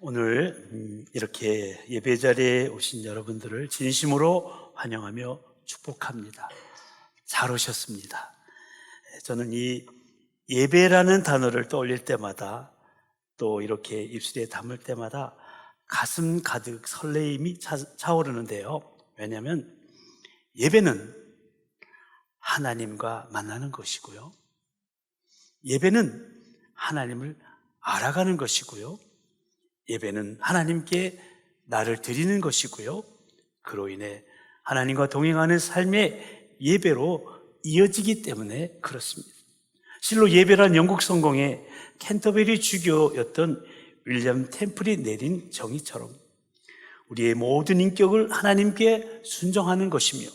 오늘 이렇게 예배 자리에 오신 여러분들을 진심으로 환영하며 축복합니다. 잘 오셨습니다. 저는 이 예배라는 단어를 떠올릴 때마다 또 이렇게 입술에 담을 때마다 가슴 가득 설레임이 차오르는데요. 왜냐하면 예배는 하나님과 만나는 것이고요. 예배는 하나님을 알아가는 것이고요. 예배는 하나님께 나를 드리는 것이고요. 그로 인해 하나님과 동행하는 삶의 예배로 이어지기 때문에 그렇습니다. 실로 예배란 영국 성공의 캔터베리 주교였던 윌리엄 템플이 내린 정의처럼 우리의 모든 인격을 하나님께 순종하는 것이며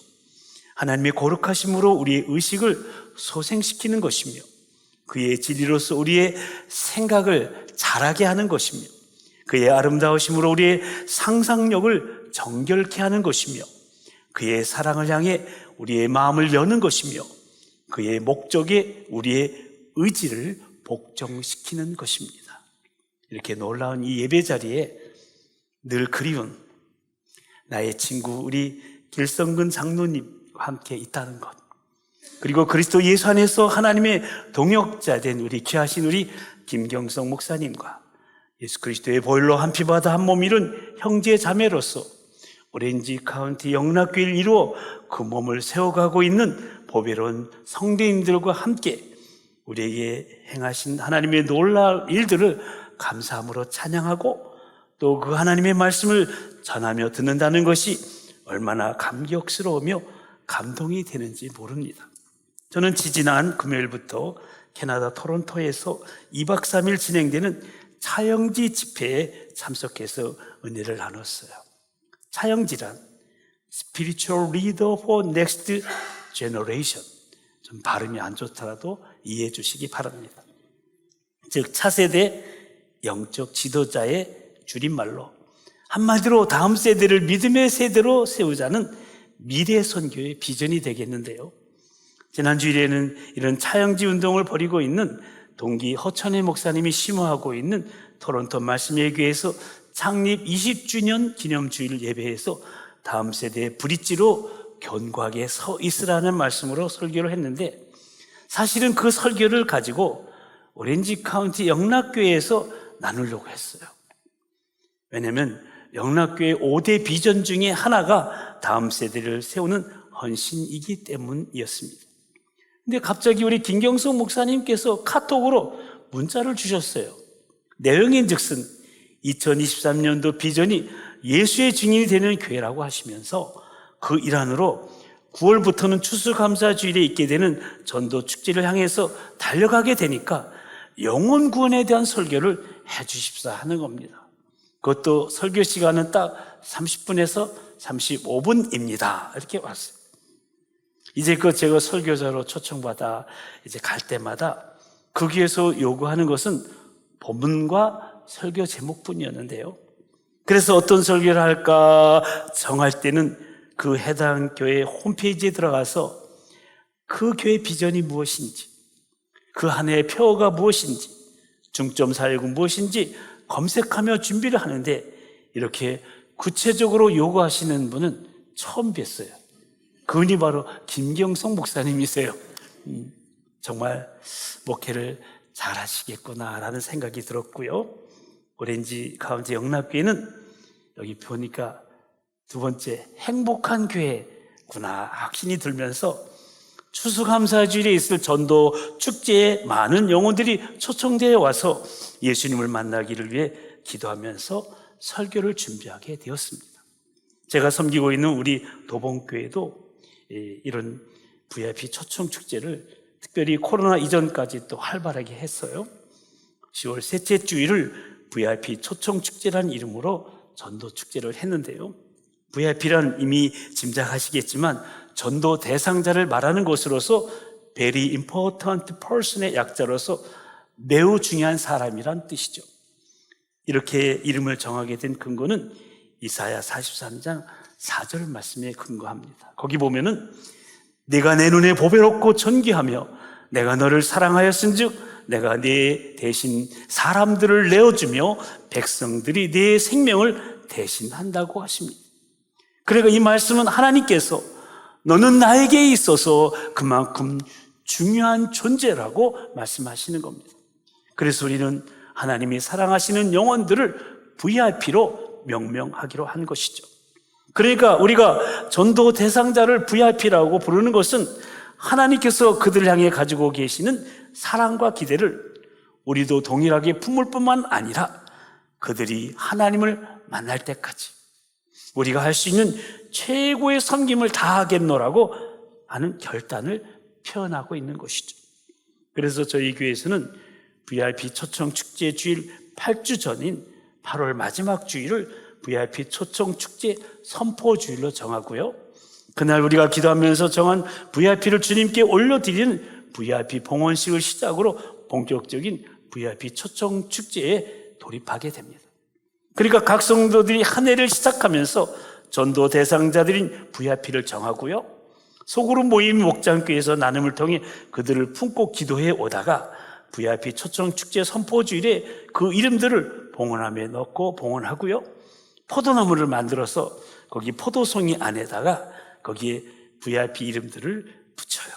하나님의 거룩하심으로 우리의 의식을 소생시키는 것이며 그의 진리로서 우리의 생각을 자라게 하는 것이며 그의 아름다우심으로 우리의 상상력을 정결케 하는 것이며 그의 사랑을 향해 우리의 마음을 여는 것이며 그의 목적에 우리의 의지를 복종시키는 것입니다. 이렇게 놀라운 이 예배 자리에 늘 그리운 나의 친구 우리 길성근 장로님과 함께 있다는 것, 그리고 그리스도 예수 안에서 하나님의 동역자 된 우리 귀하신 우리 김경성 목사님과 예수 그리스도의 보혈로 한 피바다 한 몸 이룬 형제 자매로서 오렌지 카운티 영락교회를 이루어 그 몸을 세워가고 있는 보배로운 성도님들과 함께 우리에게 행하신 하나님의 놀라운 일들을 감사함으로 찬양하고 또 그 하나님의 말씀을 전하며 듣는다는 것이 얼마나 감격스러우며 감동이 되는지 모릅니다. 저는 지지난 금요일부터 캐나다 토론토에서 2박 3일 진행되는 차영지 집회에 참석해서 은혜를 나눴어요. 차영지란 Spiritual Leader for Next Generation, 좀 발음이 안 좋더라도 이해해 주시기 바랍니다. 즉 차세대 영적 지도자의 줄임말로 한마디로 다음 세대를 믿음의 세대로 세우자는 미래 선교의 비전이 되겠는데요. 지난 주일에는 이런 차영지 운동을 벌이고 있는 동기 허천혜 목사님이 심호하고 있는 토론토 말씀예교회에서 창립 20주년 기념주일 예배에서 다음 세대의 브릿지로 견고하게 서 있으라는 말씀으로 설교를 했는데, 사실은 그 설교를 가지고 오렌지 카운티 영락교회에서 나누려고 했어요. 왜냐하면 영락교회 5대 비전 중에 하나가 다음 세대를 세우는 헌신이기 때문이었습니다. 근데 갑자기 우리 김경성 목사님께서 카톡으로 문자를 주셨어요. 내용인즉슨 2023년도 비전이 예수의 증인이 되는 교회라고 하시면서 그 일환으로 9월부터는 추수감사주일에 있게 되는 전도 축제를 향해서 달려가게 되니까 영혼 구원에 대한 설교를 해 주십사 하는 겁니다. 그것도 설교 시간은 딱 30분에서 35분입니다. 이렇게 왔어요. 이제 제가 설교자로 초청받아 이제 갈 때마다 거기에서 요구하는 것은 본문과 설교 제목뿐이었는데요. 그래서 어떤 설교를 할까 정할 때는 그 해당 교회 홈페이지에 들어가서 그 교회 비전이 무엇인지, 그 한 해의 표어가 무엇인지, 중점 사역은 무엇인지 검색하며 준비를 하는데 이렇게 구체적으로 요구하시는 분은 처음 뵀어요. 그분이 바로 김경성 목사님이세요. 정말 목회를 잘 하시겠구나라는 생각이 들었고요. 오렌지 카운티 영락교회는 여기 보니까 두 번째 행복한 교회구나 확신이 들면서 추수감사주일에 있을 전도 축제에 많은 영혼들이 초청되어 와서 예수님을 만나기를 위해 기도하면서 설교를 준비하게 되었습니다. 제가 섬기고 있는 우리 도봉교회도 이런 VIP 초청 축제를 특별히 코로나 이전까지 또 활발하게 했어요. 10월 셋째 주일을 VIP 초청 축제라는 이름으로 전도 축제를 했는데요. VIP란 이미 짐작하시겠지만 전도 대상자를 말하는 것으로서 Very Important Person의 약자로서 매우 중요한 사람이란 뜻이죠. 이렇게 이름을 정하게 된 근거는 이사야 43장 4절 말씀에 근거합니다. 거기 보면은 내가 내 눈에 보배롭고 존귀하며 내가 너를 사랑하였은즉 내가 내 대신 사람들을 내어주며 백성들이 내 생명을 대신한다고 하십니다. 그러니까 이 말씀은 하나님께서 너는 나에게 있어서 그만큼 중요한 존재라고 말씀하시는 겁니다. 그래서 우리는 하나님이 사랑하시는 영혼들을 VIP로 명명하기로 한 것이죠. 그러니까 우리가 전도 대상자를 VIP라고 부르는 것은 하나님께서 그들을 향해 가지고 계시는 사랑과 기대를 우리도 동일하게 품을 뿐만 아니라 그들이 하나님을 만날 때까지 우리가 할 수 있는 최고의 섬김을 다하겠노라고 하는 결단을 표현하고 있는 것이죠. 그래서 저희 교회에서는 VIP 초청 축제 주일 8주 전인 8월 마지막 주일을 VIP 초청 축제 선포 주일로 정하고요. 그날 우리가 기도하면서 정한 VIP를 주님께 올려드리는 VIP 봉헌식을 시작으로 본격적인 VIP 초청 축제에 돌입하게 됩니다. 그러니까 각 성도들이 한 해를 시작하면서 전도 대상자들인 VIP를 정하고요. 소그룹 모임 목장교회에서 나눔을 통해 그들을 품고 기도해 오다가 VIP 초청 축제 선포 주일에 그 이름들을 봉헌함에 넣고 봉헌하고요. 포도나무를 만들어서 거기 포도송이 안에다가 거기에 VIP 이름들을 붙여요.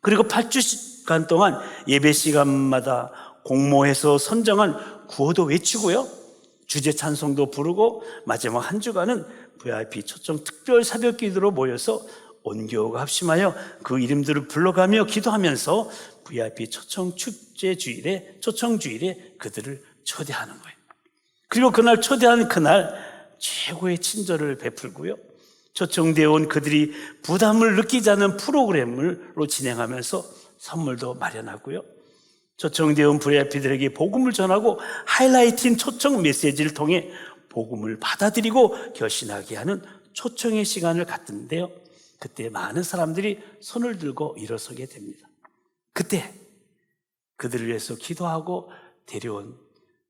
그리고 8주간 동안 예배 시간마다 공모해서 선정한 구호도 외치고요. 주제 찬송도 부르고 마지막 한 주간은 VIP 초청 특별 새벽 기도로 모여서 온교가 합심하여 그 이름들을 불러가며 기도하면서 VIP 초청 축제 주일에 초청 주일에 그들을 초대하는 거예요. 그리고 그날 초대한 그날 최고의 친절을 베풀고요. 초청되어 온 그들이 부담을 느끼지 않는 프로그램으로 진행하면서 선물도 마련하고요. 초청되어 온 VIP들에게 복음을 전하고 하이라이트인 초청 메시지를 통해 복음을 받아들이고 결신하게 하는 초청의 시간을 갖는데요. 그때 많은 사람들이 손을 들고 일어서게 됩니다. 그때 그들을 위해서 기도하고 데려온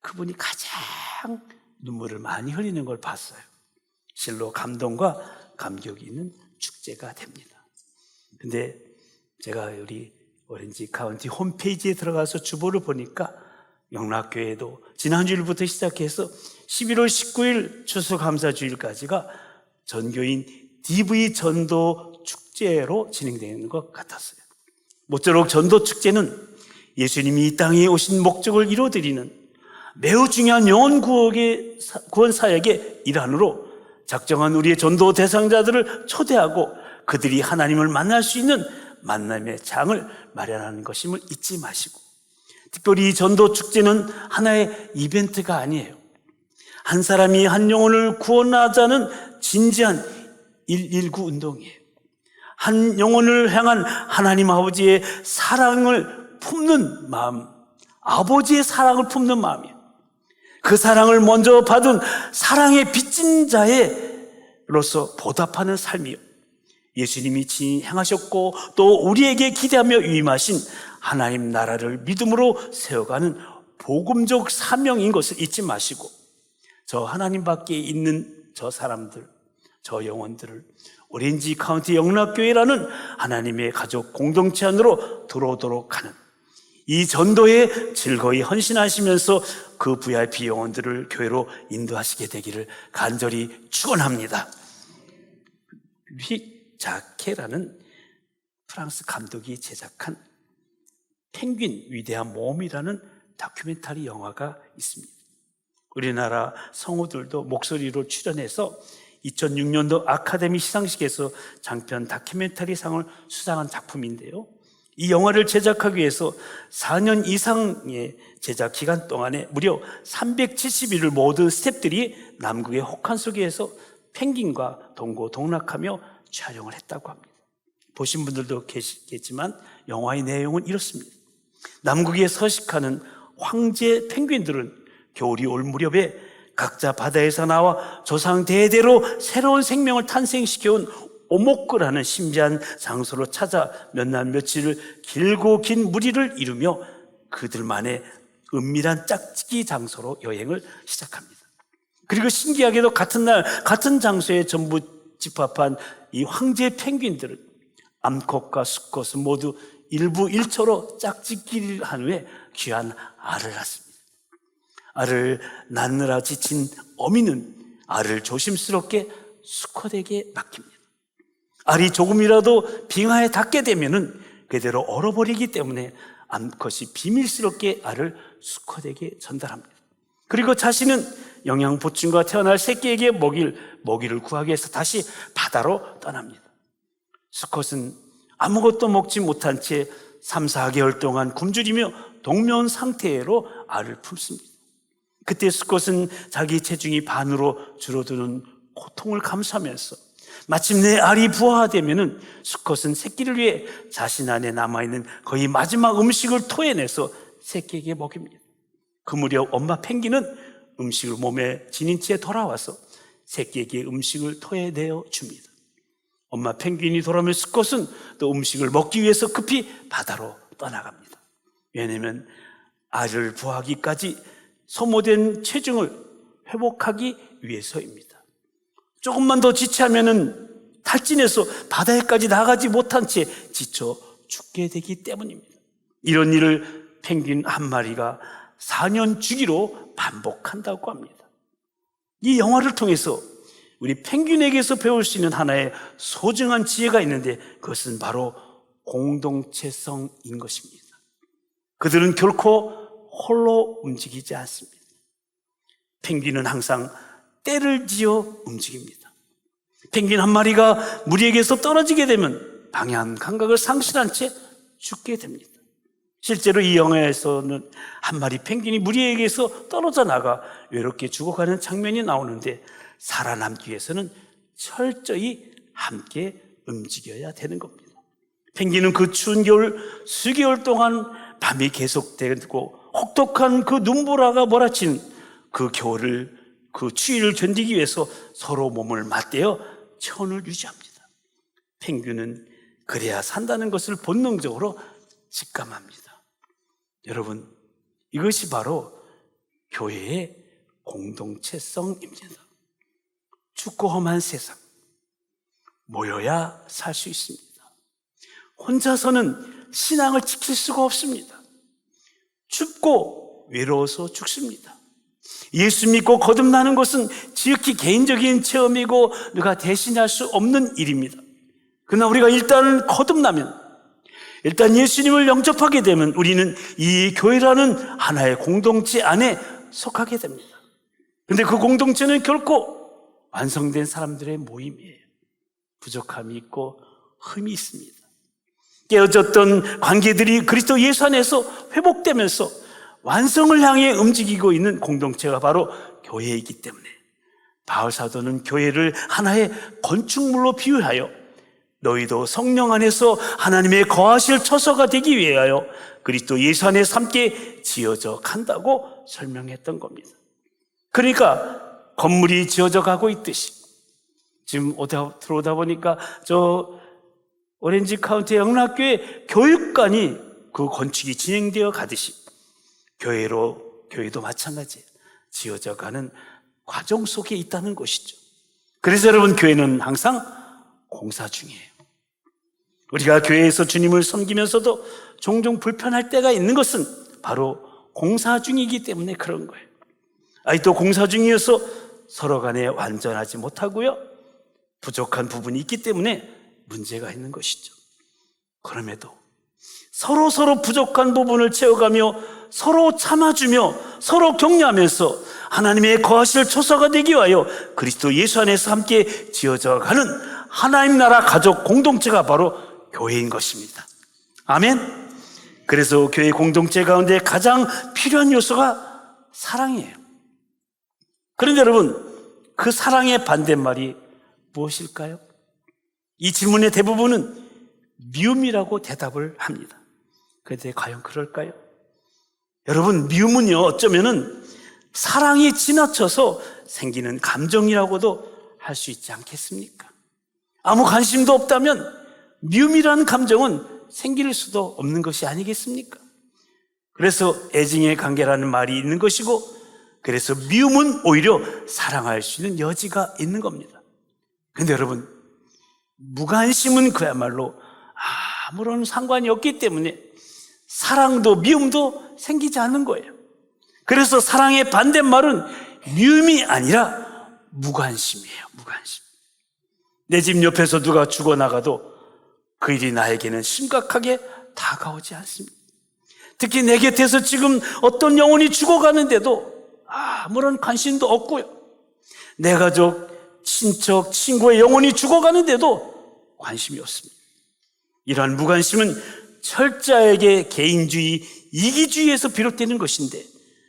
그분이 가장 눈물을 많이 흘리는 걸 봤어요. 실로 감동과 감격이 있는 축제가 됩니다. 근데 제가 우리 오렌지 카운티 홈페이지에 들어가서 주보를 보니까 영락교회도 지난주일부터 시작해서 11월 19일 추수감사주일까지가 전교인 DV 전도 축제로 진행되는 것 같았어요. 모쪼록 전도 축제는 예수님이 이 땅에 오신 목적을 이루어드리는 매우 중요한 영혼 구원 사역의 일환으로 작정한 우리의 전도 대상자들을 초대하고 그들이 하나님을 만날 수 있는 만남의 장을 마련하는 것임을 잊지 마시고, 특별히 이 전도 축제는 하나의 이벤트가 아니에요. 한 사람이 한 영혼을 구원하자는 진지한 119 운동이에요. 한 영혼을 향한 하나님 아버지의 사랑을 품는 마음, 아버지의 사랑을 품는 마음이에요. 그 사랑을 먼저 받은 사랑의 빚진 자로서 보답하는 삶이요, 예수님이 친히 행하셨고 또 우리에게 기대하며 위임하신 하나님 나라를 믿음으로 세워가는 복음적 사명인 것을 잊지 마시고, 저 하나님 밖에 있는 저 사람들, 저 영혼들을 오렌지 카운티 영락교회라는 하나님의 가족 공동체 안으로 들어오도록 하는 이 전도에 즐거이 헌신하시면서 그 VIP 영혼들을 교회로 인도하시게 되기를 간절히 축원합니다. 휘 자케라는 프랑스 감독이 제작한 펭귄 위대한 몸이라는 다큐멘터리 영화가 있습니다. 우리나라 성우들도 목소리로 출연해서 2006년도 아카데미 시상식에서 장편 다큐멘터리 상을 수상한 작품인데요. 이 영화를 제작하기 위해서 4년 이상의 제작 기간 동안에 무려 370일을 모든 스태프들이 남극의 혹한 속에서 펭귄과 동고동락하며 촬영을 했다고 합니다. 보신 분들도 계시겠지만 영화의 내용은 이렇습니다. 남극에 서식하는 황제 펭귄들은 겨울이 올 무렵에 각자 바다에서 나와 조상 대대로 새로운 생명을 탄생시켜온 오목구라는 신비한 장소로 찾아 몇 날 며칠을 길고 긴 무리를 이루며 그들만의 은밀한 짝짓기 장소로 여행을 시작합니다. 그리고 신기하게도 같은 날 같은 장소에 전부 집합한 이 황제 펭귄들은 암컷과 수컷은 모두 일부 1초로 짝짓기를 한 후에 귀한 알을 낳습니다. 알을 낳느라 지친 어미는 알을 조심스럽게 수컷에게 맡깁니다. 알이 조금이라도 빙하에 닿게 되면은 그대로 얼어버리기 때문에 암컷이 비밀스럽게 알을 수컷에게 전달합니다. 그리고 자신은 영양 보충과 태어날 새끼에게 먹이를 구하기 위해서 다시 바다로 떠납니다. 수컷은 아무것도 먹지 못한 채 3, 4개월 동안 굶주리며 동면 상태로 알을 품습니다. 그때 수컷은 자기 체중이 반으로 줄어드는 고통을 감수하면서 마침내 알이 부화되면은 수컷은 새끼를 위해 자신 안에 남아있는 거의 마지막 음식을 토해내서 새끼에게 먹입니다. 그 무렵 엄마 펭귄은 음식을 몸에 지닌 채 돌아와서 새끼에게 음식을 토해내어 줍니다. 엄마 펭귄이 돌아오면 수컷은 또 음식을 먹기 위해서 급히 바다로 떠나갑니다. 왜냐하면 알을 부화하기까지 소모된 체중을 회복하기 위해서입니다. 조금만 더 지체하면은 탈진해서 바다에까지 나가지 못한 채 지쳐 죽게 되기 때문입니다. 이런 일을 펭귄 한 마리가 4년 주기로 반복한다고 합니다. 이 영화를 통해서 우리 펭귄에게서 배울 수 있는 하나의 소중한 지혜가 있는데 그것은 바로 공동체성인 것입니다. 그들은 결코 홀로 움직이지 않습니다. 펭귄은 항상 떼를 지어 움직입니다. 펭귄 한 마리가 무리에게서 떨어지게 되면 방향 감각을 상실한 채 죽게 됩니다. 실제로 이 영화에서는 한 마리 펭귄이 무리에게서 떨어져 나가 외롭게 죽어가는 장면이 나오는데 살아남기 위해서는 철저히 함께 움직여야 되는 겁니다. 펭귄은 그 추운 겨울 수개월 동안 밤이 계속되고 혹독한 그 눈보라가 몰아치는 그 겨울을 그 추위를 견디기 위해서 서로 몸을 맞대어 체온을 유지합니다. 펭귄은 그래야 산다는 것을 본능적으로 직감합니다. 여러분, 이것이 바로 교회의 공동체성입니다. 춥고 험한 세상, 모여야 살 수 있습니다. 혼자서는 신앙을 지킬 수가 없습니다. 춥고 외로워서 죽습니다. 예수 믿고 거듭나는 것은 지극히 개인적인 체험이고 누가 대신할 수 없는 일입니다. 그러나 우리가 일단 거듭나면, 일단 예수님을 영접하게 되면 우리는 이 교회라는 하나의 공동체 안에 속하게 됩니다. 그런데 그 공동체는 결코 완성된 사람들의 모임이에요. 부족함이 있고 흠이 있습니다. 깨어졌던 관계들이 그리스도 예수 안에서 회복되면서 완성을 향해 움직이고 있는 공동체가 바로 교회이기 때문에 바울 사도는 교회를 하나의 건축물로 비유하여 너희도 성령 안에서 하나님의 거하실 처소가 되기 위하여 그리스도 예수 안에서 함께 지어져 간다고 설명했던 겁니다. 그러니까 건물이 지어져 가고 있듯이 지금 들어오다 보니까 저 오렌지 카운티 영락교회 교육관이 그 건축이 진행되어 가듯이 교회도 마찬가지예요. 지어져 가는 과정 속에 있다는 것이죠. 그래서 여러분, 교회는 항상 공사 중이에요. 우리가 교회에서 주님을 섬기면서도 종종 불편할 때가 있는 것은 바로 공사 중이기 때문에 그런 거예요. 또 공사 중이어서 서로 간에 완전하지 못하고요, 부족한 부분이 있기 때문에 문제가 있는 것이죠. 그럼에도 서로 부족한 부분을 채워가며 서로 참아주며 서로 격려하면서 하나님의 거하실 처소가 되기 위하여 그리스도 예수 안에서 함께 지어져 가는 하나님 나라 가족 공동체가 바로 교회인 것입니다. 아멘. 그래서 교회 공동체 가운데 가장 필요한 요소가 사랑이에요. 그런데 여러분, 그 사랑의 반대말이 무엇일까요? 이 질문의 대부분은 미움이라고 대답을 합니다. 그런데 과연 그럴까요? 여러분, 미움은요, 어쩌면은 사랑이 지나쳐서 생기는 감정이라고도 할 수 있지 않겠습니까? 아무 관심도 없다면 미움이라는 감정은 생길 수도 없는 것이 아니겠습니까? 그래서 애증의 관계라는 말이 있는 것이고, 그래서 미움은 오히려 사랑할 수 있는 여지가 있는 겁니다. 근데 여러분, 무관심은 그야말로 아무런 상관이 없기 때문에 사랑도 미움도 생기지 않는 거예요. 그래서 사랑의 반대말은 미움이 아니라 무관심이에요. 무관심. 내 집 옆에서 누가 죽어나가도 그 일이 나에게는 심각하게 다가오지 않습니다. 특히 내 곁에서 지금 어떤 영혼이 죽어가는데도 아무런 관심도 없고요. 내 가족, 친척, 친구의 영혼이 죽어가는데도 관심이 없습니다. 이러한 무관심은 철저하게 개인주의, 이기주의에서 비롯되는 것인데,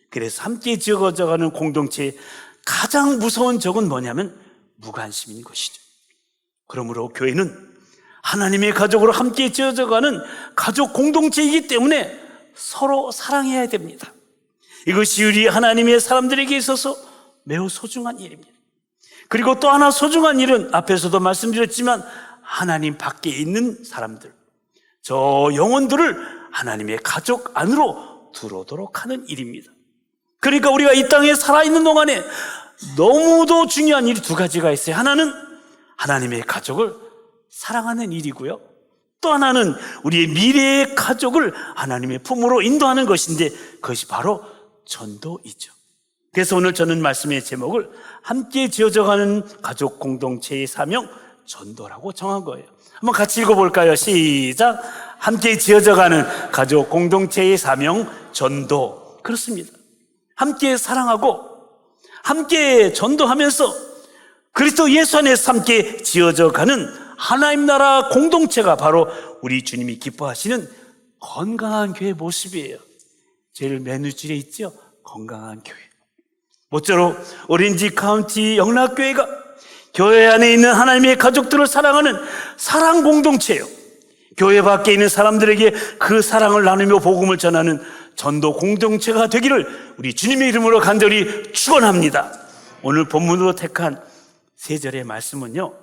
그래서 함께 지어져가는 공동체의 가장 무서운 적은 뭐냐면 무관심인 것이죠. 그러므로 교회는 하나님의 가족으로 함께 지어져가는 가족 공동체이기 때문에 서로 사랑해야 됩니다. 이것이 우리 하나님의 사람들에게 있어서 매우 소중한 일입니다. 그리고 또 하나 소중한 일은 앞에서도 말씀드렸지만 하나님 밖에 있는 사람들, 저 영혼들을 하나님의 가족 안으로 들어오도록 하는 일입니다. 그러니까 우리가 이 땅에 살아있는 동안에 너무도 중요한 일이 두 가지가 있어요. 하나는 하나님의 가족을 사랑하는 일이고요, 또 하나는 우리의 미래의 가족을 하나님의 품으로 인도하는 것인데, 그것이 바로 전도이죠. 그래서 오늘 저는 말씀의 제목을 함께 지어져가는 가족 공동체의 사명, 전도라고 정한 거예요. 한번 같이 읽어볼까요? 시작. 함께 지어져가는 가족 공동체의 사명, 전도. 그렇습니다. 함께 사랑하고 함께 전도하면서 그리스도 예수 안에서 함께 지어져가는 하나님 나라 공동체가 바로 우리 주님이 기뻐하시는 건강한 교회 모습이에요. 제일 맨위줄에 있죠? 건강한 교회. 모쪼록 오렌지 카운티 영락교회가 교회 안에 있는 하나님의 가족들을 사랑하는 사랑 공동체예요. 교회 밖에 있는 사람들에게 그 사랑을 나누며 복음을 전하는 전도 공동체가 되기를 우리 주님의 이름으로 간절히 축원합니다. 오늘 본문으로 택한 3절의 말씀은요,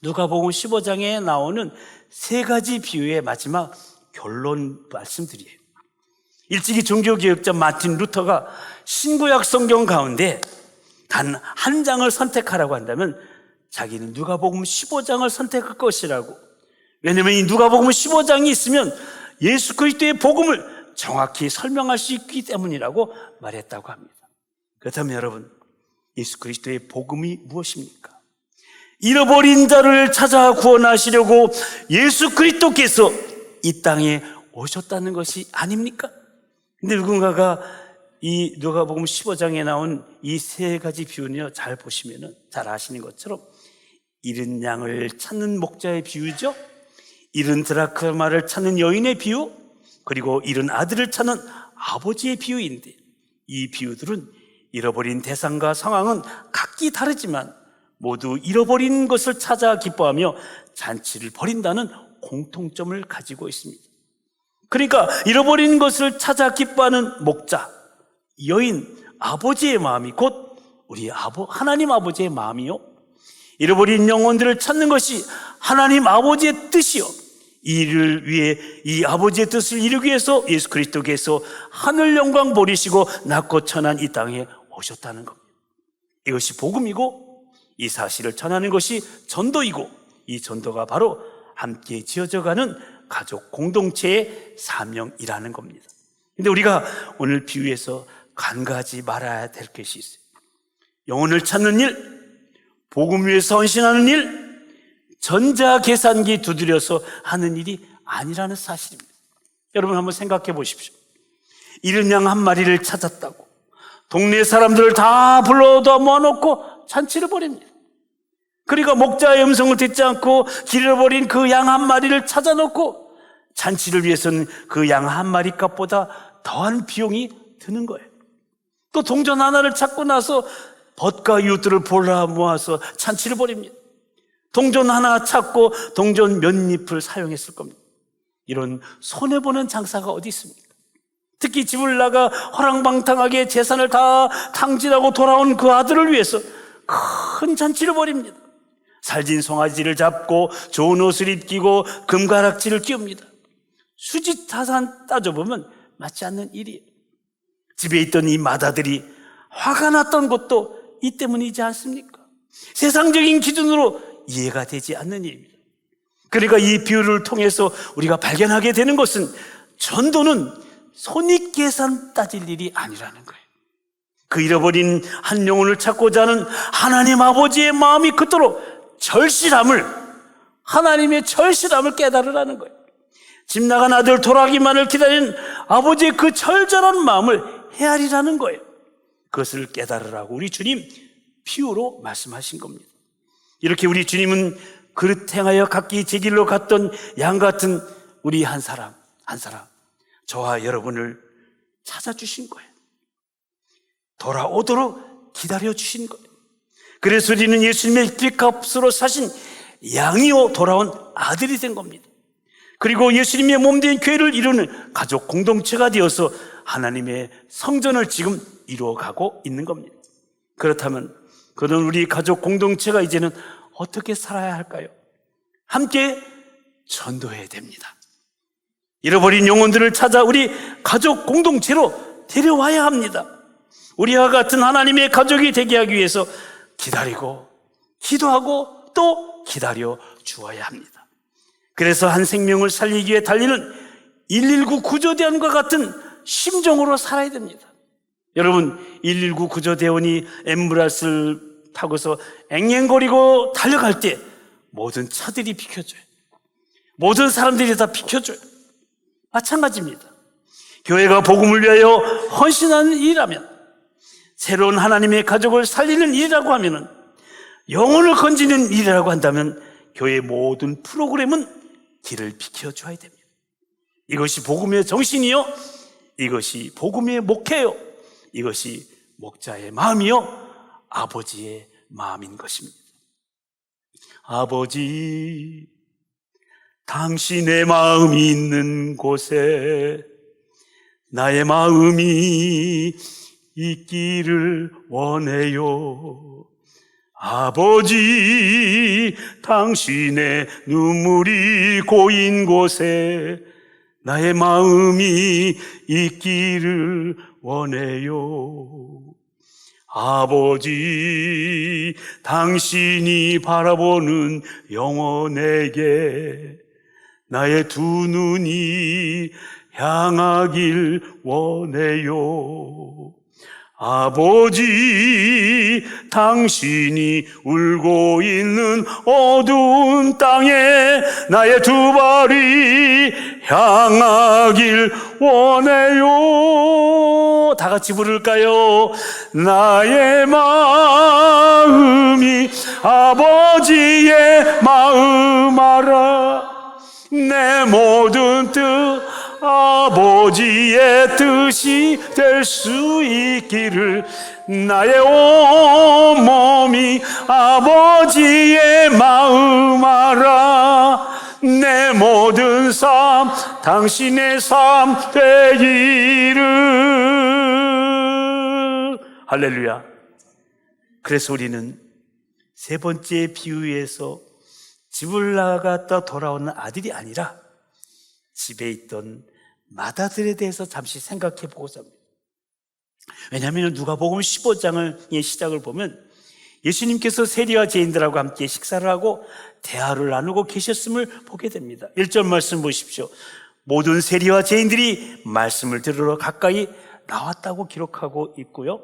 누가복음 15장에 나오는 3가지 비유의 마지막 결론 말씀들이에요. 일찍이 종교개혁자 마틴 루터가 신구약 성경 가운데 단 한 장을 선택하라고 한다면 자기는 누가복음 15장을 선택할 것이라고. 왜냐하면 이 누가복음 15장이 있으면 예수 그리스도의 복음을 정확히 설명할 수 있기 때문이라고 말했다고 합니다. 그렇다면 여러분, 예수 그리스도의 복음이 무엇입니까? 잃어버린 자를 찾아 구원하시려고 예수 그리스도께서 이 땅에 오셨다는 것이 아닙니까? 근데 누군가가 이 누가복음 15장에 나온 이 3가지 비유는요, 잘 보시면은 잘 아시는 것처럼 잃은 양을 찾는 목자의 비유죠, 잃은 드라크마를 찾는 여인의 비유, 그리고 잃은 아들을 찾는 아버지의 비유인데, 이 비유들은 잃어버린 대상과 상황은 각기 다르지만 모두 잃어버린 것을 찾아 기뻐하며 잔치를 벌인다는 공통점을 가지고 있습니다. 그러니까 잃어버린 것을 찾아 기뻐하는 목자, 여인, 아버지의 마음이 곧 우리 하나님 아버지의 마음이요, 잃어버린 영혼들을 찾는 것이 하나님 아버지의 뜻이요, 이를 위해 이 아버지의 뜻을 이루기 위해서 예수 그리스도께서 하늘 영광 버리시고 낮고 천한 이 땅에 오셨다는 겁니다. 이것이 복음이고 이 사실을 전하는 것이 전도이고, 이 전도가 바로 함께 지어져가는 가족 공동체의 사명이라는 겁니다. 근데 우리가 오늘 비유에서 간과하지 말아야 될 것이 있어요. 영혼을 찾는 일, 복음 위에서 헌신하는 일, 전자계산기 두드려서 하는 일이 아니라는 사실입니다. 여러분 한번 생각해 보십시오. 잃은 양 한 마리를 찾았다고 동네 사람들을 다 불러다 모아놓고 잔치를 벌입니다. 그러니까 목자의 음성을 듣지 않고 길 잃어버린 그 양 한 마리를 찾아놓고 잔치를 위해서는 그 양 한 마리 값보다 더한 비용이 드는 거예요. 또 동전 하나를 찾고 나서 벗과 이웃들을 골라 모아서 잔치를 벌입니다. 동전 하나 찾고 동전 몇 잎을 사용했을 겁니다. 이런 손해보는 장사가 어디 있습니까? 특히 집을 나가 허랑방탕하게 재산을 다 탕진하고 돌아온 그 아들을 위해서 큰 잔치를 벌입니다. 살진 송아지를 잡고 좋은 옷을 입히고 금가락지를 끼웁니다. 수지타산 따져보면 맞지 않는 일이에요. 집에 있던 이 마다들이 화가 났던 것도 이 때문이지 않습니까? 세상적인 기준으로 이해가 되지 않는 일입니다. 그러니까 이 비유를 통해서 우리가 발견하게 되는 것은 전도는 손익계산 따질 일이 아니라는 거예요. 그 잃어버린 한 영혼을 찾고자 하는 하나님 아버지의 마음이 그토록 하나님의 절실함을 깨달으라는 거예요. 집 나간 아들 돌아가기만을 기다리는 아버지의 그 절절한 마음을 헤아리라는 거예요. 그것을 깨달으라고 우리 주님 비유로 말씀하신 겁니다. 이렇게 우리 주님은 그릇 행하여 각기 제 길로 갔던 양 같은 우리 한 사람 저와 여러분을 찾아주신 거예요. 돌아오도록 기다려주신 거예요. 그래서 우리는 예수님의 빚값으로 사신 양이요 돌아온 아들이 된 겁니다. 그리고 예수님의 몸된 교회를 이루는 가족 공동체가 되어서 하나님의 성전을 지금 이루어가고 있는 겁니다. 그렇다면 그런 우리 가족 공동체가 이제는 어떻게 살아야 할까요? 함께 전도해야 됩니다. 잃어버린 영혼들을 찾아 우리 가족 공동체로 데려와야 합니다. 우리와 같은 하나님의 가족이 되게 하기 위해서 기다리고 기도하고 또 기다려 주어야 합니다. 그래서 한 생명을 살리기 위해 달리는 119 구조대원과 같은 심정으로 살아야 됩니다. 여러분, 119 구조대원이 앰뷸런스를 타고서 앵앵거리고 달려갈 때 모든 차들이 비켜줘요. 모든 사람들이 다 비켜줘요. 마찬가지입니다. 교회가 복음을 위하여 헌신하는 일이라면, 새로운 하나님의 가족을 살리는 일이라고 하면은, 영혼을 건지는 일이라고 한다면 교회의 모든 프로그램은 길을 비켜줘야 됩니다. 이것이 복음의 정신이요, 이것이 복음의 목회요, 이것이 목자의 마음이요, 아버지의 마음인 것입니다. 아버지, 당신의 마음이 있는 곳에 나의 마음이 있기를 원해요. 아버지, 당신의 눈물이 고인 곳에 나의 마음이 있기를 원해요. 아버지, 당신이 바라보는 영혼에게 나의 두 눈이 향하길 원해요. 아버지, 당신이 울고 있는 어두운 땅에 나의 두 발이 향하길 원해요. 다 같이 부를까요? 나의 마음이 아버지의 마음 알아. 내 모든 뜻 아버지의 뜻이 될 수 있기를. 나의 온몸이 아버지의 마음 알아. 내 모든 삶 당신의 삶 되기를. 할렐루야. 그래서 우리는 세 번째 비유에서 집을 나갔다 돌아오는 아들이 아니라 집에 있던 맏아들에 대해서 잠시 생각해 보고자 합니다. 왜냐하면 누가복음 15장의 시작을 보면 예수님께서 세리와 죄인들하고 함께 식사를 하고 대화를 나누고 계셨음을 보게 됩니다. 1절 말씀 보십시오. 모든 세리와 죄인들이 말씀을 들으러 가까이 나왔다고 기록하고 있고요.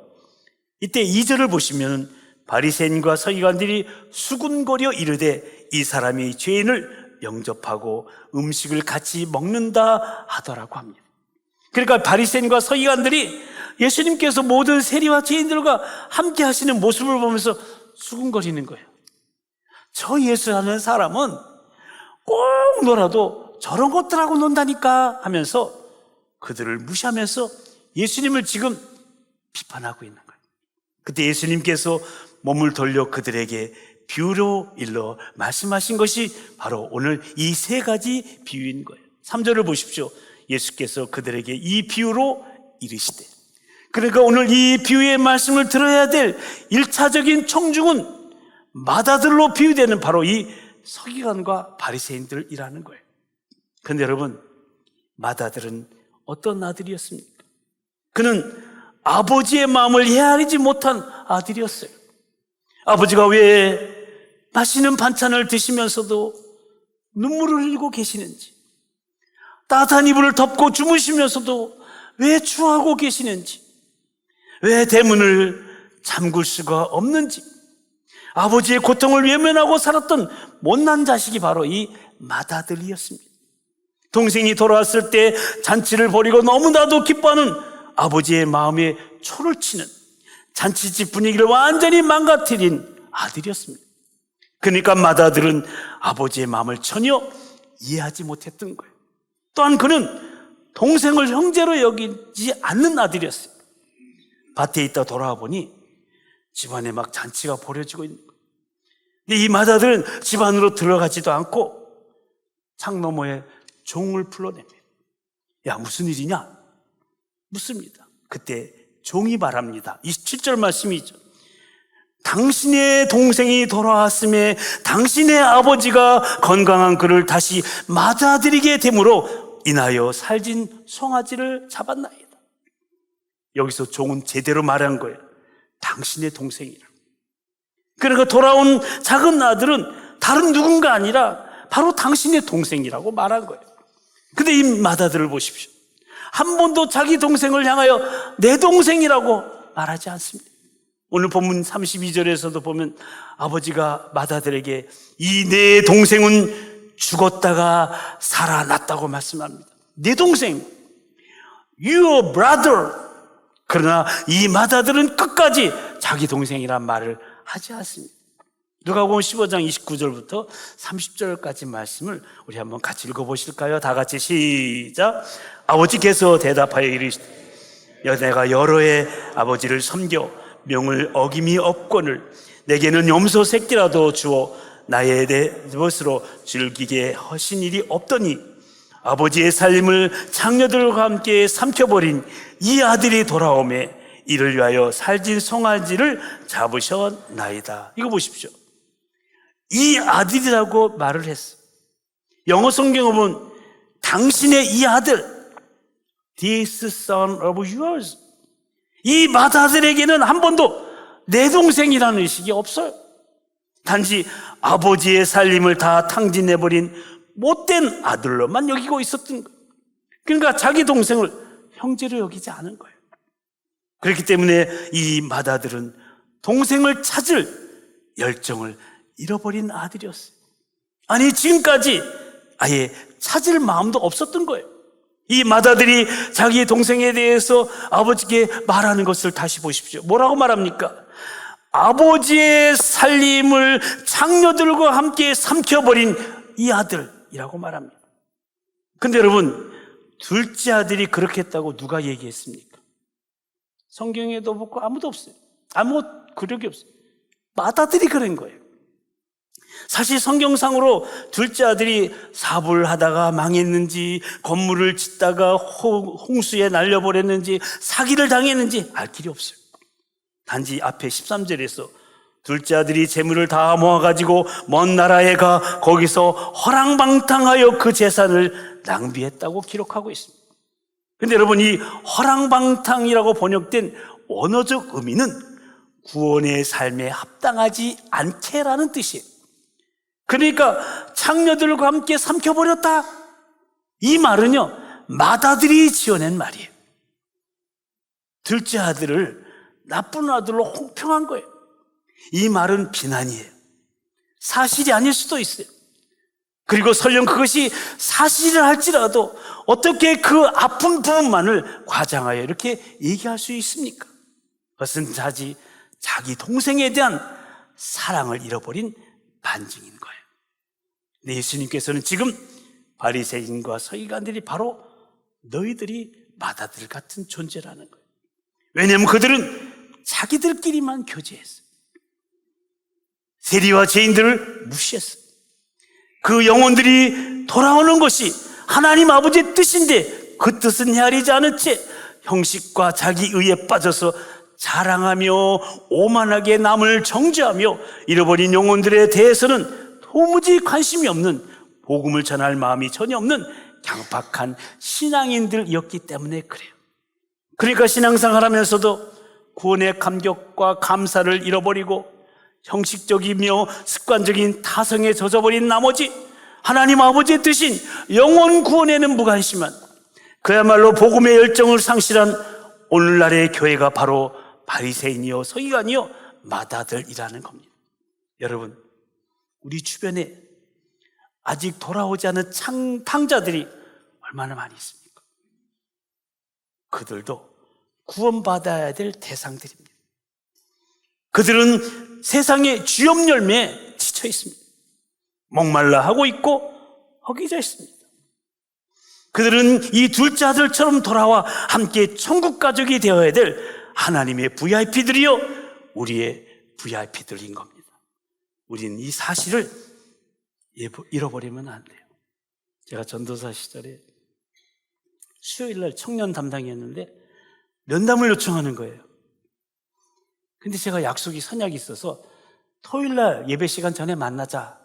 이때 2절을 보시면 바리새인과 서기관들이 수군거려 이르되 이 사람이 죄인을 영접하고 음식을 같이 먹는다 하더라고 합니다. 그러니까 바리새인과 서기관들이 예수님께서 모든 세리와 죄인들과 함께 하시는 모습을 보면서 수군거리는 거예요. 저 예수라는 사람은 꼭 놀아도 저런 것들하고 논다니까 하면서 그들을 무시하면서 예수님을 지금 비판하고 있는 거예요. 그때 예수님께서 몸을 돌려 그들에게 비유로 일러 말씀하신 것이 바로 오늘 이 세 가지 비유인 거예요. 3절을 보십시오. 예수께서 그들에게 이 비유로 이르시되. 그러니까 오늘 이 비유의 말씀을 들어야 될 1차적인 청중은 맏아들로 비유되는 바로 이 서기관과 바리새인들이라는 거예요. 그런데 여러분, 맏아들은 어떤 아들이었습니까? 그는 아버지의 마음을 헤아리지 못한 아들이었어요. 아버지가 왜 맛있는 반찬을 드시면서도 눈물을 흘리고 계시는지, 따뜻한 이불을 덮고 주무시면서도 왜 추하고 계시는지, 왜 대문을 잠글 수가 없는지, 아버지의 고통을 외면하고 살았던 못난 자식이 바로 이 맏아들이었습니다. 동생이 돌아왔을 때 잔치를 벌이고 너무나도 기뻐하는 아버지의 마음에 초를 치는, 잔치집 분위기를 완전히 망가뜨린 아들이었습니다. 그러니까 맏아들은 아버지의 마음을 전혀 이해하지 못했던 거예요. 또한 그는 동생을 형제로 여기지 않는 아들이었어요. 밭에 있다 돌아와 보니 집안에 막 잔치가 벌어지고 있는 거예요. 근데 이 맏아들은 집 안으로 들어가지도 않고 창 너머에 종을 불러냅니다. 야, 무슨 일이냐? 묻습니다. 그때 종이 말합니다. 27절 말씀이죠. 당신의 동생이 돌아왔음에 당신의 아버지가 건강한 그를 다시 맏아들에게 됨으로 인하여 살진 송아지를 잡았나이다. 여기서 종은 제대로 말한 거예요. 당신의 동생이라. 그러니까 돌아온 작은 아들은 다른 누군가 아니라 바로 당신의 동생이라고 말한 거예요. 근데 이 맏아들을 보십시오. 한 번도 자기 동생을 향하여 내 동생이라고 말하지 않습니다. 오늘 본문 32절에서도 보면 아버지가 맏아들에게 이 내 동생은 죽었다가 살아났다고 말씀합니다. 내 동생, your brother. 그러나 이 맏아들은 끝까지 자기 동생이란 말을 하지 않습니다. 누가복음 15장 29절부터 30절까지 말씀을 우리 한번 같이 읽어보실까요? 다 같이 시작. 아버지께서 대답하여 이르시되 내가 여러 해 아버지를 섬겨 명을 어김이 없거늘 내게는 염소 새끼라도 주어 나의 내 것으로 즐기게 하신 일이 없더니 아버지의 삶을 장녀들과 함께 삼켜버린 이 아들이 돌아오매 이를 위하여 살진 송아지를 잡으셨나이다. 이거 보십시오. 이 아들이라고 말을 했어. 영어 성경을 보면 당신의 이 아들, this son of yours. 이 맏아들에게는 한 번도 내 동생이라는 의식이 없어요. 단지 아버지의 살림을 다 탕진해버린 못된 아들로만 여기고 있었던 거예요. 그러니까 자기 동생을 형제로 여기지 않은 거예요. 그렇기 때문에 이 맏아들은 동생을 찾을 열정을 잃어버린 아들이었어요. 아니, 지금까지 아예 찾을 마음도 없었던 거예요. 이 맏아들이 자기 동생에 대해서 아버지께 말하는 것을 다시 보십시오. 뭐라고 말합니까? 아버지의 살림을 장녀들과 함께 삼켜버린 이 아들이라고 말합니다. 근데 여러분, 둘째 아들이 그렇게 했다고 누가 얘기했습니까? 성경에도 없고 아무도 없어요. 아무 그력이 없어요. 맏아들이 그런 거예요. 사실 성경상으로 둘째 아들이 사업을 하다가 망했는지, 건물을 짓다가 홍수에 날려버렸는지, 사기를 당했는지 알 길이 없어요. 단지 앞에 13절에서 둘째 아들이 재물을 다 모아가지고 먼 나라에 가 거기서 허랑방탕하여 그 재산을 낭비했다고 기록하고 있습니다. 그런데 여러분, 이 허랑방탕이라고 번역된 원어적 의미는 구원의 삶에 합당하지 않게라는 뜻이에요. 그러니까 창녀들과 함께 삼켜버렸다. 이 말은요, 맏아들이 지어낸 말이에요. 둘째 아들을 나쁜 아들로 홍평한 거예요. 이 말은 비난이에요. 사실이 아닐 수도 있어요. 그리고 설령 그것이 사실을 할지라도 어떻게 그 아픈 부분만을 과장하여 이렇게 얘기할 수 있습니까? 그것은 자기 동생에 대한 사랑을 잃어버린 반증인 거예요. 근데 예수님께서는 지금 바리새인과 서기관들이 바로 너희들이 맏아들 같은 존재라는 거예요. 왜냐하면 그들은 자기들끼리만 교제했어요. 세리와 죄인들을 무시했어요. 그 영혼들이 돌아오는 것이 하나님 아버지의 뜻인데 그 뜻은 헤아리지 않은 채 형식과 자기 의에 빠져서 자랑하며 오만하게 남을 정죄하며 잃어버린 영혼들에 대해서는 도무지 관심이 없는, 복음을 전할 마음이 전혀 없는 강박한 신앙인들이었기 때문에 그래요. 그러니까 신앙생활 하면서도 구원의 감격과 감사를 잃어버리고 형식적이며 습관적인 타성에 젖어버린 나머지 하나님 아버지의 뜻인 영혼 구원에는 무관심한, 그야말로 복음의 열정을 상실한 오늘날의 교회가 바로 바리새인이요 서기관이요 마다들이라는 겁니다. 여러분, 우리 주변에 아직 돌아오지 않은 탕자들이 얼마나 많이 있습니까? 그들도 구원받아야 될 대상들입니다. 그들은 세상의 주염 열매에 지쳐 있습니다. 목말라 하고 있고 허기져 있습니다. 그들은 이 둘째 아들처럼 돌아와 함께 천국 가족이 되어야 될 하나님의 VIP들이요 우리의 VIP들인 겁니다. 우리는 이 사실을 잃어버리면 안 돼요. 제가 전도사 시절에 수요일날 청년 담당이었는데 면담을 요청하는 거예요. 근데 제가 약속이 선약이 있어서 토요일날 예배 시간 전에 만나자,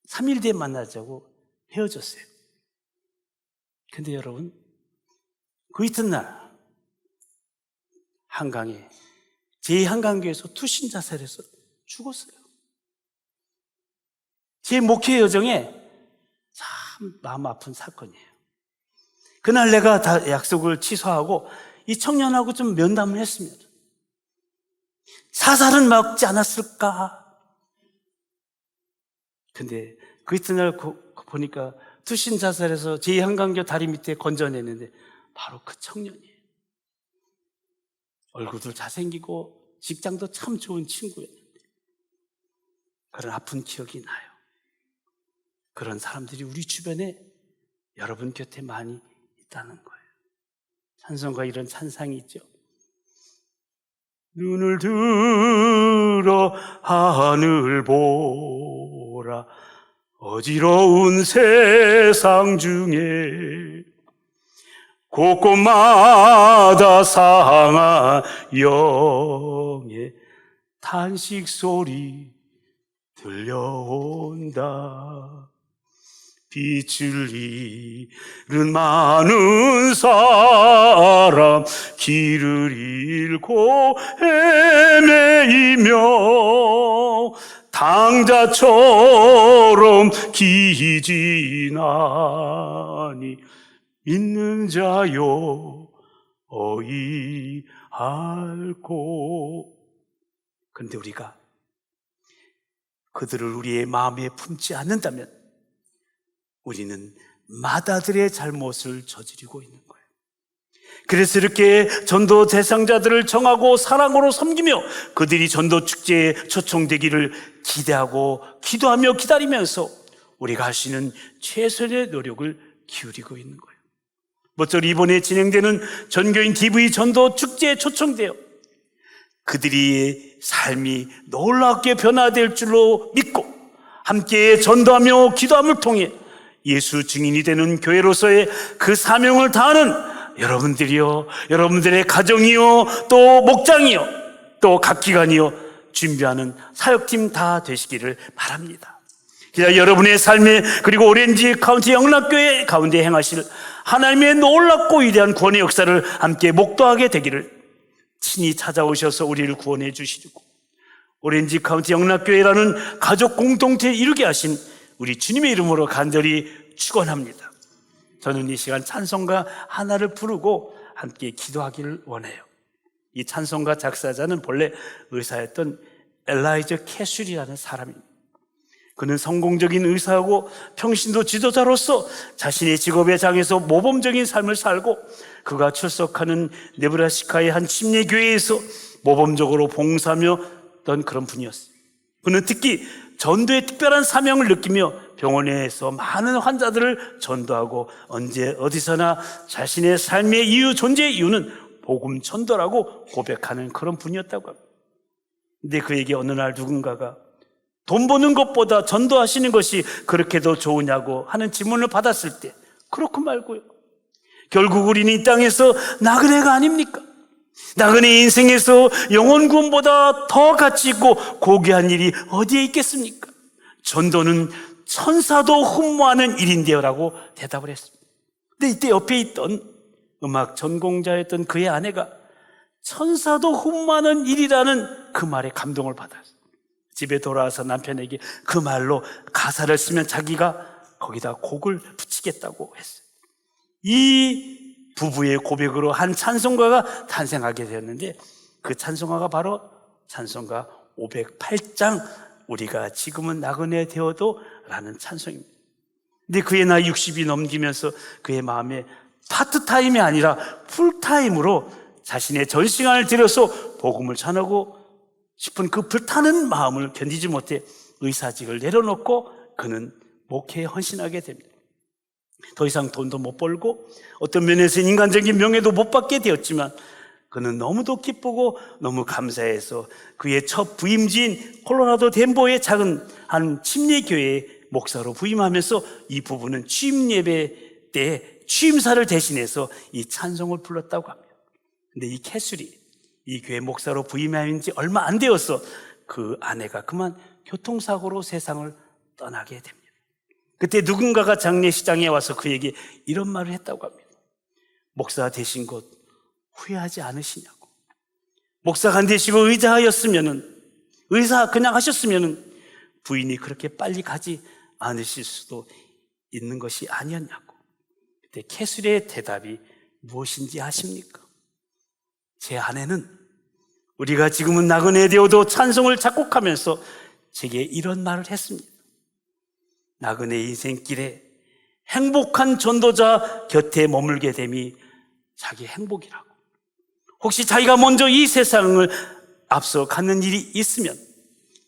3일 뒤에 만나자고 헤어졌어요. 근데 여러분, 그 이튿날 한강에 제2한강교회에서 투신 자살해서 죽었어요. 제 목회 여정에 참 마음 아픈 사건이에요. 그날 내가 다 약속을 취소하고 이 청년하고 좀 면담을 했습니다. 사살은 막지 않았을까? 근데 그 이튿날 보니까 투신 자살해서 제2한강교 다리 밑에 건져냈는데 바로 그 청년이에요. 얼굴도 잘생기고 직장도 참 좋은 친구였는데 그런 아픈 기억이 나요. 그런 사람들이 우리 주변에 여러분 곁에 많이 있다는 거예요. 찬송가 이런 찬상이 있죠. 눈을 들어 하늘 보라, 어지러운 세상 중에 곳곳마다 상한 영의 탄식 소리 들려온다. 빛을 잃은 많은 사람 길을 잃고 헤매이며 당자처럼 기진하니 믿는 자여 어이할꼬. 그런데 우리가 그들을 우리의 마음에 품지 않는다면 우리는 마다들의 잘못을 저지르고 있는 거예요. 그래서 이렇게 전도 대상자들을 정하고 사랑으로 섬기며 그들이 전도 축제에 초청되기를 기대하고 기도하며 기다리면서 우리가 할 수 있는 최선의 노력을 기울이고 있는 거예요. 모쪼록 이번에 진행되는 전교인 TV 전도 축제에 초청되어 그들의 삶이 놀랍게 변화될 줄로 믿고 함께 전도하며 기도함을 통해 예수 증인이 되는 교회로서의 그 사명을 다하는 여러분들이요, 여러분들의 가정이요, 또 목장이요, 또 각 기관이요 준비하는 사역팀 다 되시기를 바랍니다. 기다 여러분의 삶에 그리고 오렌지 카운티 영락교회 가운데 행하실 하나님의 놀랍고 위대한 구원의 역사를 함께 목도하게 되기를 친히 찾아오셔서 우리를 구원해 주시고 오렌지 카운티 영락교회라는 가족 공동체에 이루게 하신 우리 주님의 이름으로 간절히 축원합니다. 저는 이 시간 찬송가 하나를 부르고 함께 기도하기를 원해요. 이 찬송가 작사자는 본래 의사였던 엘라이저 캐슐이라는 사람입니다. 그는 성공적인 의사하고 평신도 지도자로서 자신의 직업의 장에서 모범적인 삶을 살고 그가 출석하는 네브라스카의 한 침례교회에서 모범적으로 봉사하며 던 그런 분이었어요. 그는 특히 전도의 특별한 사명을 느끼며 병원에서 많은 환자들을 전도하고 언제 어디서나 자신의 삶의 이유, 존재의 이유는 복음 전도라고 고백하는 그런 분이었다고 합니다. 근데 그에게 어느 날 누군가가 돈 버는 것보다 전도하시는 것이 그렇게도 좋으냐고 하는 질문을 받았을 때 그렇고 말고요. 결국 우리는 이 땅에서 나그네가 아닙니까? 나그네 인생에서 영혼 구원보다 더 가치 있고 고귀한 일이 어디에 있겠습니까? 전도는 천사도 흠모하는 일인데요 라고 대답을 했습니다. 근데 이때 옆에 있던 음악 전공자였던 그의 아내가 천사도 흠모하는 일이라는 그 말에 감동을 받았어요. 집에 돌아와서 남편에게 그 말로 가사를 쓰면 자기가 거기다 곡을 붙이겠다고 했어요. 이 부부의 고백으로 한 찬송가가 탄생하게 되었는데, 그 찬송가가 바로 찬송가 508장 우리가 지금은 나그네 되어도 라는 찬송입니다. 근데 그의 나이 60이 넘기면서 그의 마음에 파트타임이 아니라 풀타임으로 자신의 전 시간을 들여서 복음을 전하고 싶은 그 불타는 마음을 견디지 못해 의사직을 내려놓고 그는 목회에 헌신하게 됩니다. 더 이상 돈도 못 벌고 어떤 면에서 인간적인 명예도 못 받게 되었지만 그는 너무도 기쁘고 너무 감사해서 그의 첫 부임지인 콜로라도 덴버의 작은 한 침례교회의 목사로 부임하면서 이 부부는 취임 예배 때 취임사를 대신해서 이 찬송을 불렀다고 합니다. 근데 이 캐슬이 이 교회 목사로 부임한 지 얼마 안 되어서 그 아내가 그만 교통사고로 세상을 떠나게 됩니다. 그때 누군가가 장례식장에 와서 그에게 이런 말을 했다고 합니다. 목사 되신 것 후회하지 않으시냐고. 목사가 안 되시고 의사 그냥 하셨으면은 부인이 그렇게 빨리 가지 않으실 수도 있는 것이 아니었냐고. 그때 캐슬의 대답이 무엇인지 아십니까? 제 아내는 우리가 지금은 나그네 되어도 찬송을 작곡하면서 제게 이런 말을 했습니다. 나그네 인생길에 행복한 전도자 곁에 머물게 됨이 자기 행복이라고. 혹시 자기가 먼저 이 세상을 앞서 가는 일이 있으면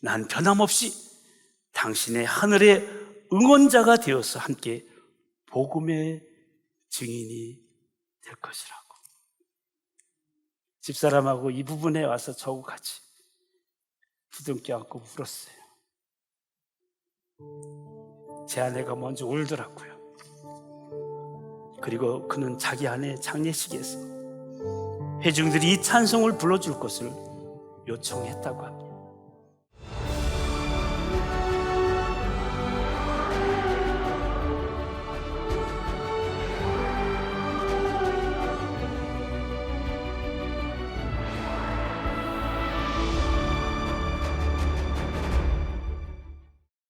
난 변함없이 당신의 하늘의 응원자가 되어서 함께 복음의 증인이 될 것이라고. 집사람하고 이 부분에 와서 저하고 같이 부둥켜 안고 울었어요. 제 아내가 먼저 울더라고요. 그리고 그는 자기 아내 장례식에서 회중들이 이 찬송을 불러줄 것을 요청했다고 합니다.